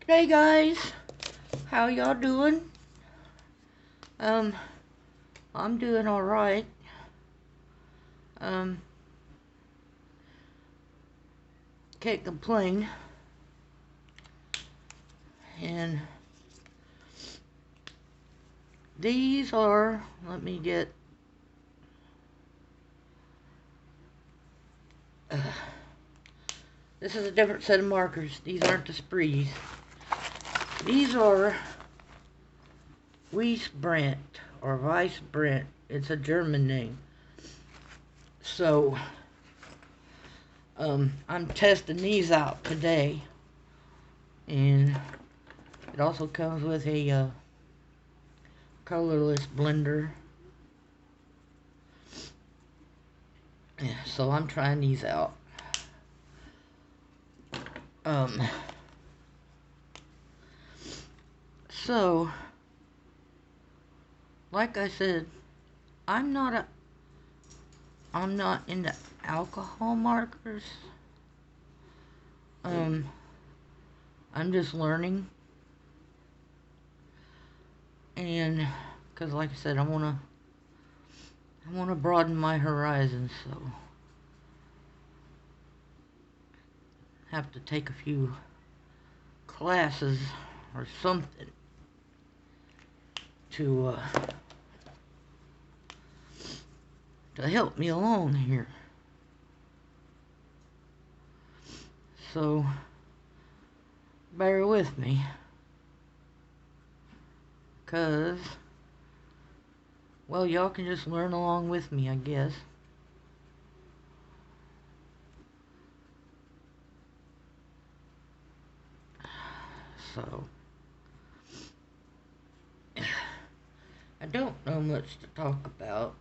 Hey guys, how y'all doing? I'm doing alright. Um, can't complain. And these are, let me get, this is a different set of markers. These aren't the sprees. These are Weisbrandt or Weisbrandt. It's a German name. So, I'm testing these out today. And it also comes with a colorless blender. Yeah, so I'm trying these out. So, like I said, I'm not into alcohol markers. I'm just learning. And, cause like I said, I wanna broaden my horizons, so have to take a few classes or something to help me along here. So bear with me, cause well, y'all can just learn along with me, I guess. So I don't know much to talk about.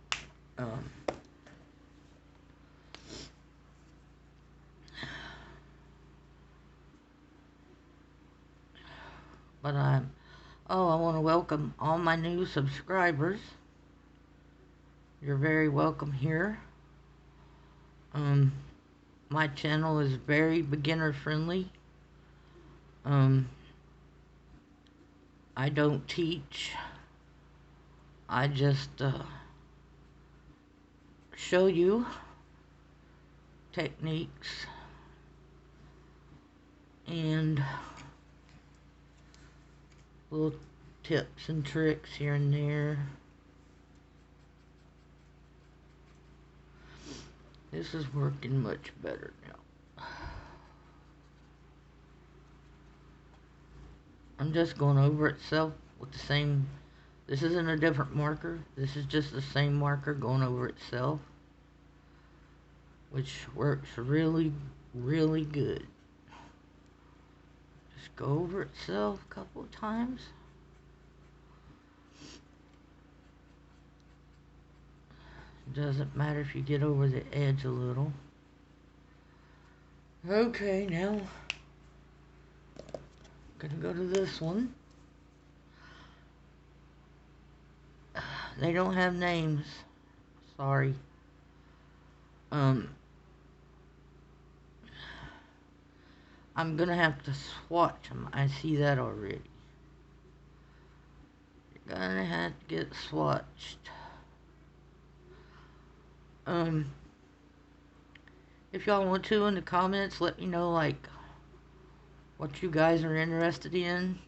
But I want to welcome all my new subscribers. You're very welcome here. My channel is very beginner friendly. I don't teach. I just show you techniques and little tips and tricks here and there. This is working much better now. I'm just going over itself with the same. This isn't a different marker. This is just the same marker going over itself, which works really, really good. Just go over itself a couple of times. Doesn't matter if you get over the edge a little. Okay, now gonna go to this one. They don't have names. Sorry. I'm gonna have to swatch them. I see that already. You're gonna have to get swatched. If y'all want to, in the comments, let me know, like, what you guys are interested in.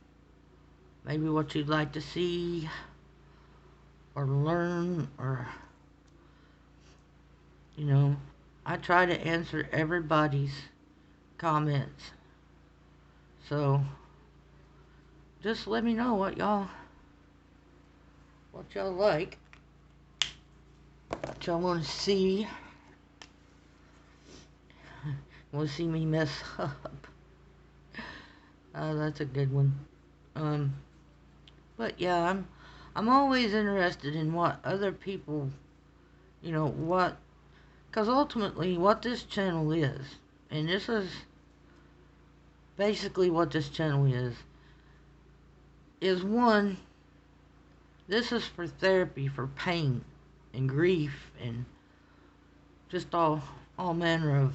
Maybe what you'd like to see or learn, or, you know, I try to answer everybody's comments. So, just let me know what y'all like, what y'all want to see. Want to see me mess up. That's a good one. But yeah, I'm always interested in what other people, you know, because ultimately what this channel is, and this is basically what this channel is one, this is for therapy, for pain and grief and just all manner of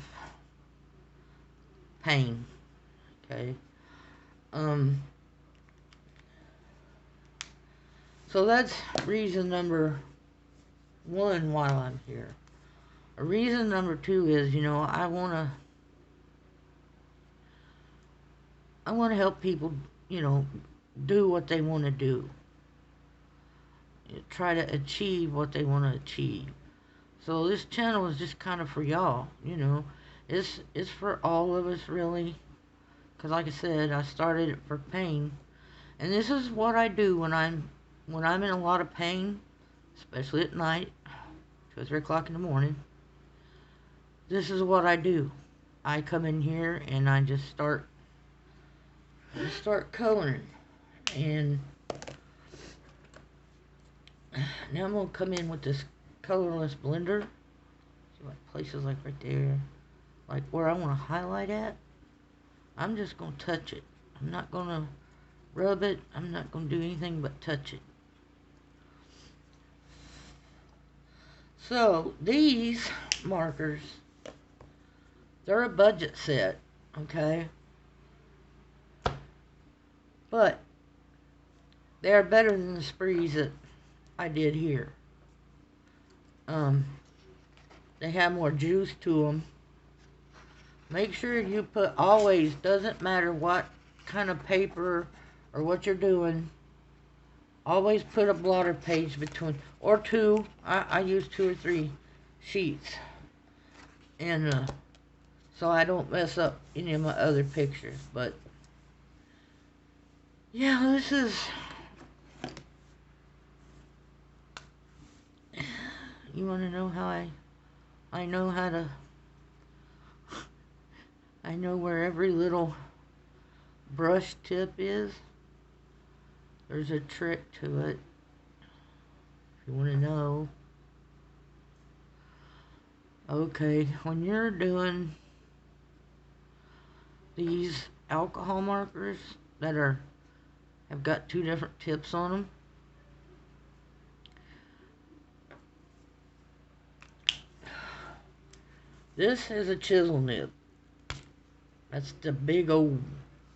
pain, okay? Um, so that's reason number one while I'm here. Reason number two is, I want to help people, do what they want to do. Try to achieve what they want to achieve. So this channel is just kind of for y'all. It's for all of us, really. Because like I said, I started it for pain. And this is what I do when I'm in a lot of pain, especially at night, 2 or 3 o'clock in the morning. This is what I do. I come in here and I just start coloring. And now I'm going to come in with this colorless blender. See, like places like right there, like where I want to highlight at. I'm just going to touch it. I'm not going to rub it. I'm not going to do anything but touch it. So these markers, they're a budget set, okay? But they are better than the sprees that I did here. They have more juice to them. Make sure you put, always, doesn't matter what kind of paper or what you're doing, always put a blotter page between, or two. I use 2 or 3 sheets. And so I don't mess up any of my other pictures. But yeah, this is, you want to know how I know how to, I know where every little brush tip is. There's a trick to it, if you want to know. Okay, when you're doing these alcohol markers that have got 2 different tips on them, this is a chisel nib. That's the big old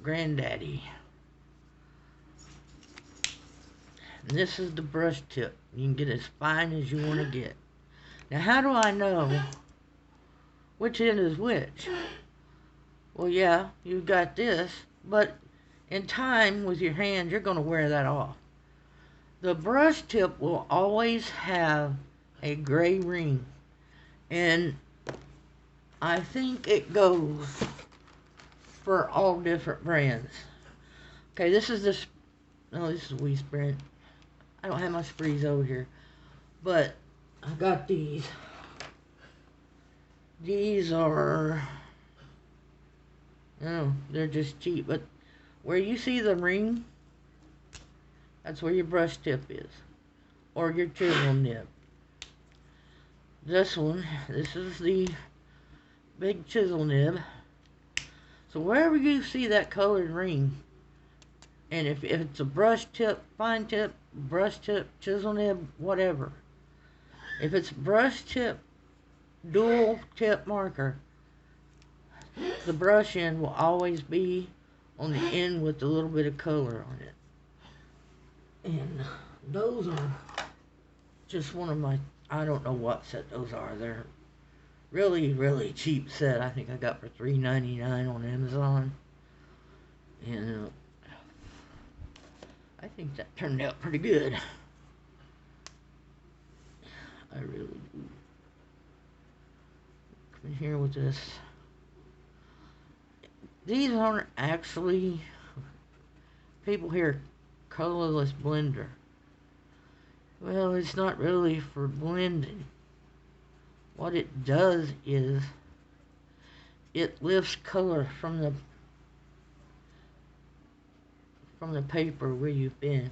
granddaddy. And this is the brush tip. You can get as fine as you want to get. Now, how do I know which end is which? Well, yeah, you've got this, but in time with your hand, you're going to wear that off. The brush tip will always have a gray ring, and I think it goes for all different brands. Okay, this is this is Weisbrandt. I don't have my sprees over here, but I got these. These are, they're just cheap, but where you see the ring, that's where your brush tip is, or your chisel nib. This is the big chisel nib. So wherever you see that colored ring, and if it's a brush tip, fine tip, brush tip, chisel nib, whatever. If it's brush tip, dual tip marker, the brush end will always be on the end with a little bit of color on it. And those are just one of my, I don't know what set those are. They're really, really cheap set. I think I got for $3.99 on Amazon. And I think that turned out pretty good. I really do. Come in here with this. These aren't actually, people hear colorless blender. Well, it's not really for blending. What it does is it lifts color from the paper where you've been.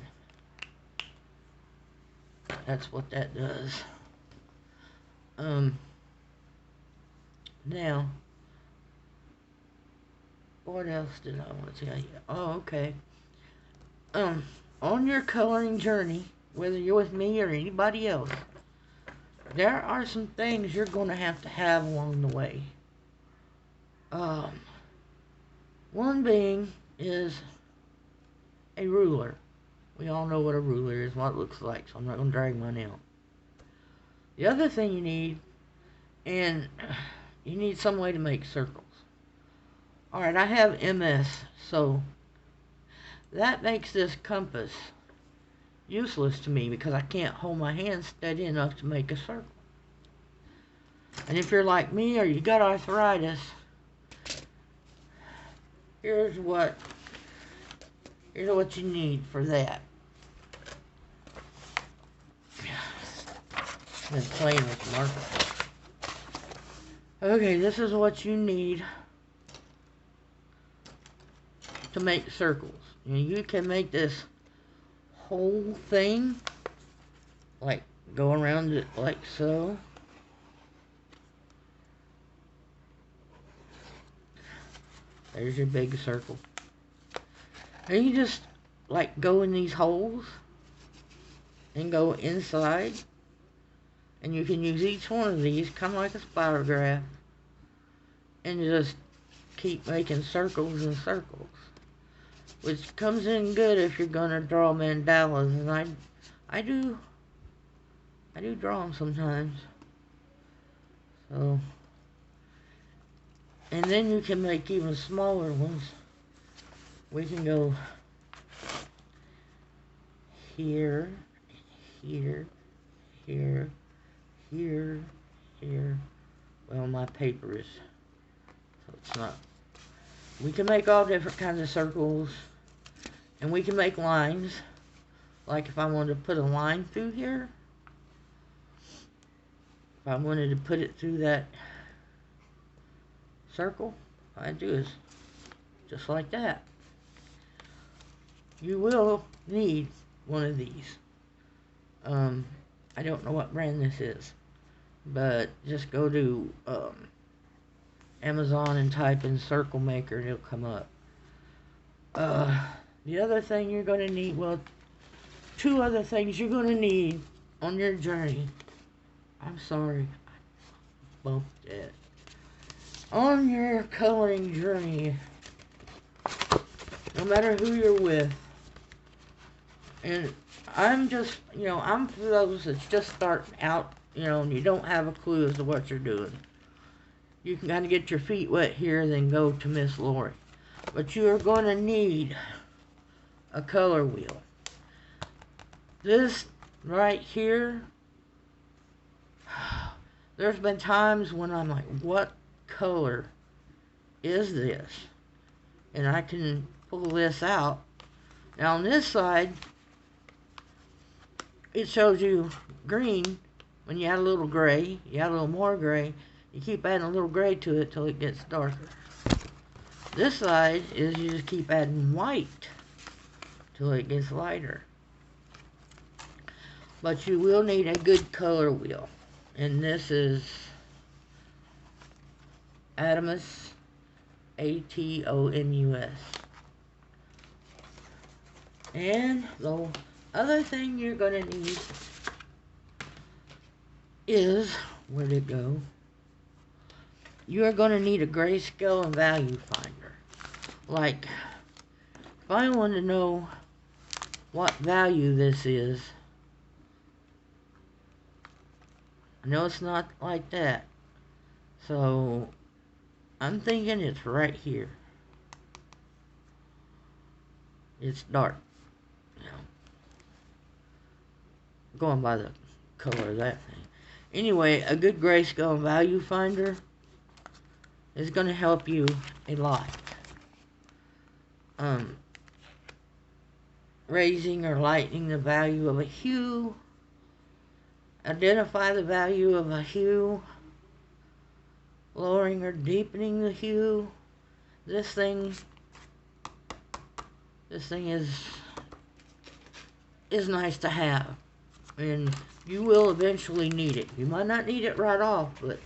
That's what that does. Now, what else did I want to tell you? Oh, okay. On your coloring journey, whether you're with me or anybody else, there are some things you're going to have along the way. One being is a ruler. We all know what a ruler is, what it looks like, so I'm not going to drag mine out. The other thing you need, and you need some way to make circles. Alright, I have MS, so that makes this compass useless to me because I can't hold my hand steady enough to make a circle. And if you're like me or you got arthritis, here's what you need for that. I've been playing with markers. Okay, this is what you need to make circles. And you can make this whole thing, like, go around it like so. There's your big circle. And you just, like, go in these holes and go inside. And you can use each one of these, kind of like a spirograph, and just keep making circles and circles. Which comes in good if you're going to draw mandalas, and I do draw them sometimes. So, and then you can make even smaller ones. We can go here, here, here, here, here. Well, my paper is, so it's not. We can make all different kinds of circles, and we can make lines. Like if I wanted to put a line through here, if I wanted to put it through that circle, all I do is just like that. You will need one of these. I don't know what brand this is, but just go to Amazon and type in circle maker and it'll come up. The other thing you're going to need, well, two other things you're going to need on your journey. I'm sorry, I bumped it. On your coloring journey, no matter who you're with, and I'm just, I'm for those that's just starting out, and you don't have a clue as to what you're doing. You can kind of get your feet wet here, then go to Miss Lori. But you are going to need a color wheel. This right here, there's been times when I'm like, what color is this? And I can pull this out. Now on this side, it shows you green. When you add a little gray, you add a little more gray, you keep adding a little gray to it till it gets darker. This side is you just keep adding white till it gets lighter. But you will need a good color wheel. And this is Atomus, Atonus. And the other thing you're going to need is, where'd it go? You are going to need a grayscale and value finder. Like, if I want to know what value this is, I know it's not like that. So, I'm thinking it's right here. It's dark. Going by the color of that thing. Anyway, a good grayscale and value finder is going to help you a lot. Raising or lightening the value of a hue. Identify the value of a hue. Lowering or deepening the hue. This thing is nice to have. And you will eventually need it. You might not need it right off, but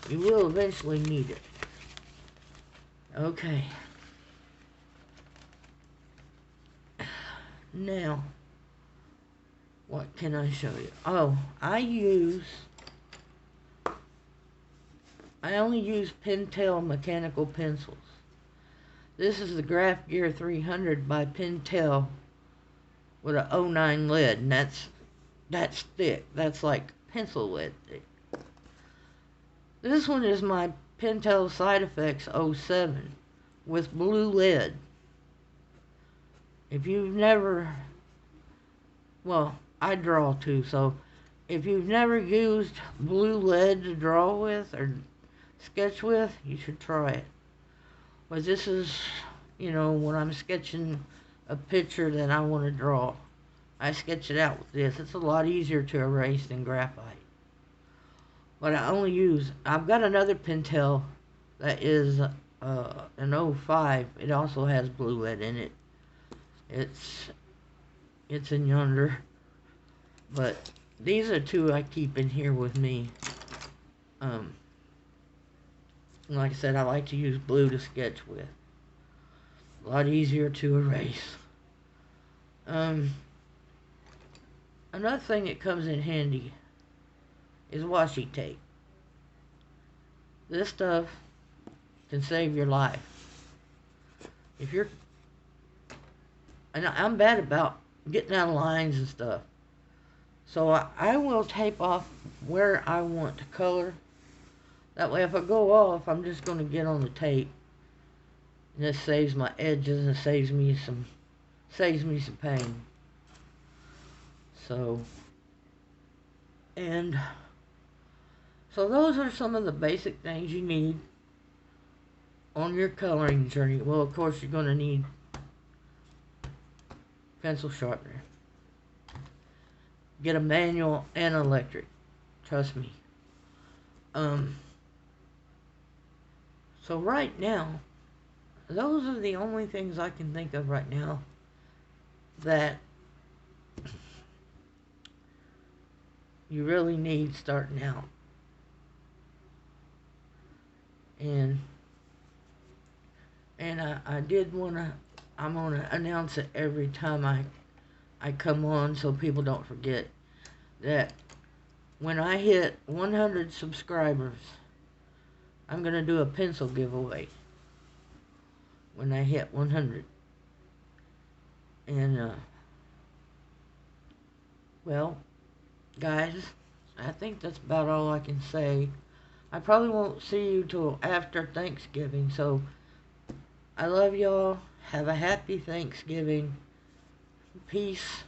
you will eventually need it. Okay. Now, what can I show you? Oh, I only use Pentel mechanical pencils. This is the Graph Gear 300 by Pentel with a '09 lead, and that's thick. That's like pencil lead thick. This one is my Pentel Side Effects '07 with blue lead. If you've never, well, I draw too, so if you've never used blue lead to draw with or sketch with, you should try it. But this is, when I'm sketching a picture that I want to draw, I sketch it out with this. It's a lot easier to erase than graphite. But I've got another Pentel that is an '05. It also has blue lead in it. It's in yonder. But these are two I keep in here with me. Like I said, I like to use blue to sketch with. A lot easier to erase. Another thing that comes in handy is washi tape. This stuff can save your life. And I'm bad about getting out of lines and stuff. So I will tape off where I want to color. That way if I go off, I'm just going to get on the tape. And this saves my edges and saves me some pain. So those are some of the basic things you need on your coloring journey. Well, of course, you're going to need pencil sharpener. Get a manual and electric. Trust me. So right now, those are the only things I can think of right now that you really need starting out. And I'm gonna announce it every time I come on so people don't forget that when I hit 100 subscribers, I'm gonna do a pencil giveaway when I hit 100. And well, guys, I think that's about all I can say. I probably won't see you till after Thanksgiving, so I love y'all. Have a happy Thanksgiving. Peace.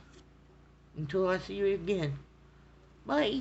Until I see you again. Bye.